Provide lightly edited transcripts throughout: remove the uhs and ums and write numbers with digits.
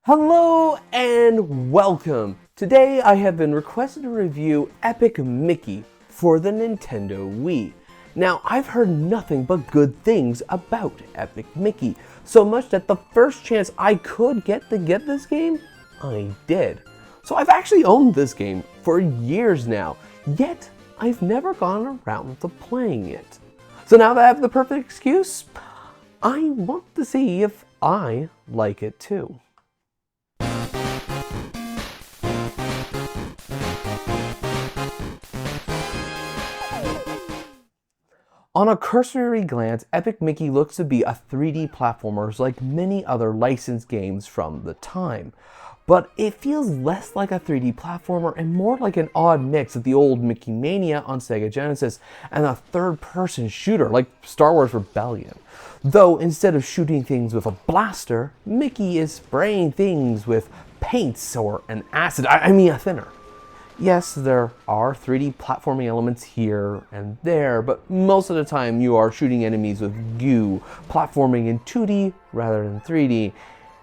Hello and welcome! Today I have been requested to review Epic Mickey for the Nintendo Wii. Now I've heard nothing but good things about Epic Mickey, so much that the first chance I could get to get this game, I did. So I've actually owned this game for years now, yet I've never gone around to playing it. So now that I have the perfect excuse, I want to see if I like it too. On a cursory glance, Epic Mickey looks to be a 3D platformer like many other licensed games from the time. But it feels less like a 3D platformer and more like an odd mix of the old Mickey Mania on Sega Genesis and a third-person shooter like Star Wars Rebellion. Though instead of shooting things with a blaster, Mickey is spraying things with paints or an acid, a thinner. Yes, there are 3D platforming elements here and there, but most of the time you are shooting enemies with goo, platforming in 2D rather than 3D,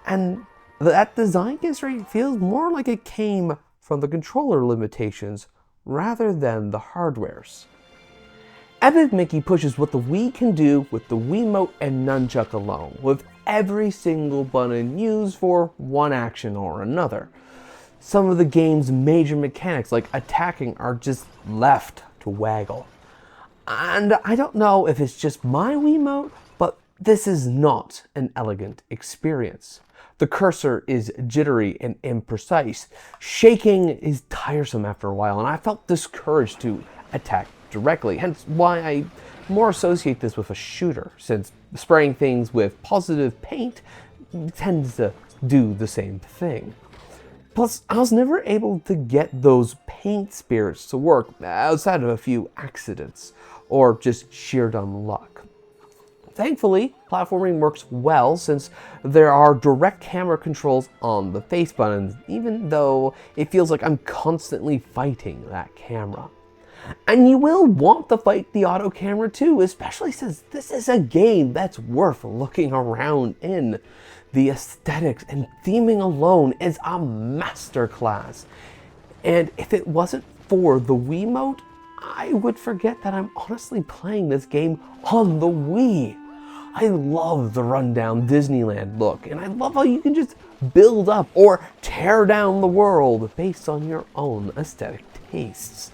and that design constraint feels more like it came from the controller limitations rather than the hardware's. Epic Mickey pushes what the Wii can do with the Wiimote and Nunchuck alone, with every single button used for one action or another. Some of the game's major mechanics, like attacking, are just left to waggle. And I don't know if it's just my Wiimote, but this is not an elegant experience. The cursor is jittery and imprecise. Shaking is tiresome after a while, and I felt discouraged to attack directly, hence why I more associate this with a shooter, since spraying things with positive paint tends to do the same thing. Plus, I was never able to get those paint spirits to work outside of a few accidents, or just sheer dumb luck. Thankfully, platforming works well since there are direct camera controls on the face buttons, even though it feels like I'm constantly fighting that camera. And you will want to fight the auto camera too, especially since this is a game that's worth looking around in. The aesthetics and theming alone is a masterclass. And if it wasn't for the Wiimote, I would forget that I'm honestly playing this game on the Wii. I love the rundown Disneyland look, and I love how you can just build up or tear down the world based on your own aesthetic tastes.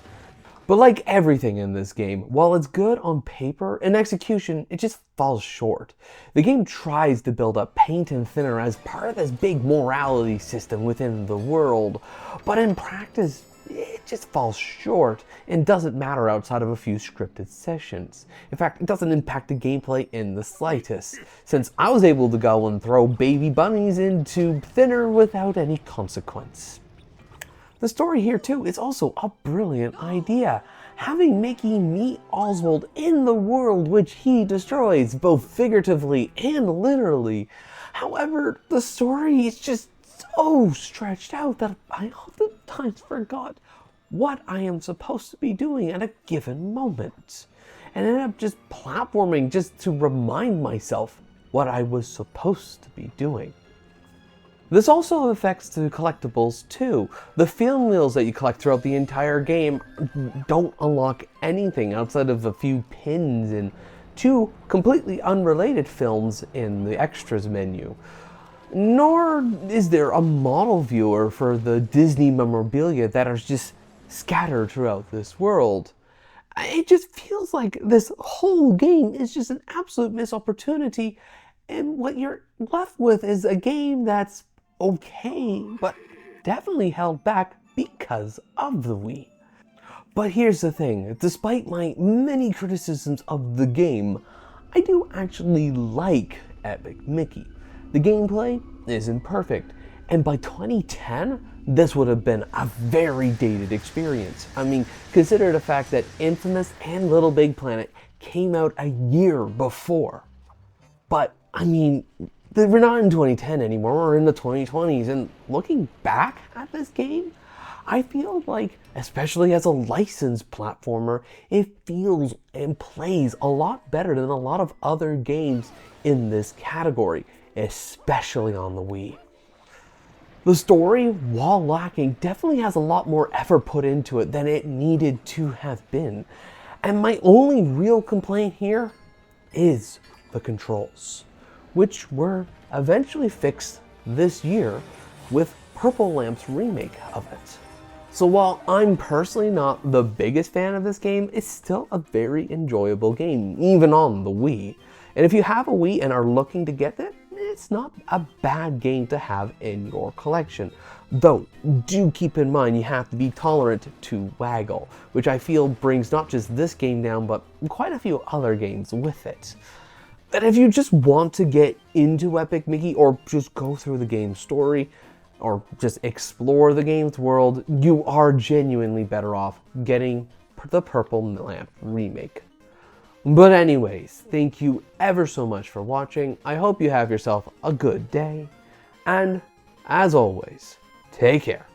But like everything in this game, while it's good on paper, in execution, it just falls short. The game tries to build up paint and thinner as part of this big morality system within the world, but in practice, it just falls short and doesn't matter outside of a few scripted sessions. In fact, it doesn't impact the gameplay in the slightest, since I was able to go and throw baby bunnies into thinner without any consequence. The story here too is also a brilliant idea. Having Mickey meet Oswald in the world which he destroys, both figuratively and literally. However, the story is just so stretched out that I oftentimes forgot what I am supposed to be doing at a given moment. And ended up just platforming just to remind myself what I was supposed to be doing. This also affects the collectibles too. The film wheels that you collect throughout the entire game don't unlock anything outside of a few pins and two completely unrelated films in the extras menu. Nor is there a model viewer for the Disney memorabilia that are just scattered throughout this world. It just feels like this whole game is just an absolute missed opportunity, and what you're left with is a game that's okay, but definitely held back because of the Wii. But here's the thing, despite my many criticisms of the game, I do actually like Epic Mickey. The gameplay isn't perfect, and by 2010, this would have been a very dated experience. I mean, consider the fact that Infamous and Little Big Planet came out a year before. But, I mean, we're not in 2010 anymore, we're in the 2020s, and looking back at this game, I feel like, especially as a licensed platformer, it feels and plays a lot better than a lot of other games in this category, especially on the Wii. The story, while lacking, definitely has a lot more effort put into it than it needed to have been. And my only real complaint here is the controls, which were eventually fixed this year with Purple Lamp's remake of it. So while I'm personally not the biggest fan of this game, it's still a very enjoyable game, even on the Wii. And if you have a Wii and are looking to get it, it's not a bad game to have in your collection. Though, do keep in mind you have to be tolerant to waggle, which I feel brings not just this game down, but quite a few other games with it. And if you just want to get into Epic Mickey or just go through the game's story, or just explore the game's world, you are genuinely better off getting the Purple Lamp remake. But anyways, thank you ever so much for watching. I hope you have yourself a good day, and as always, take care.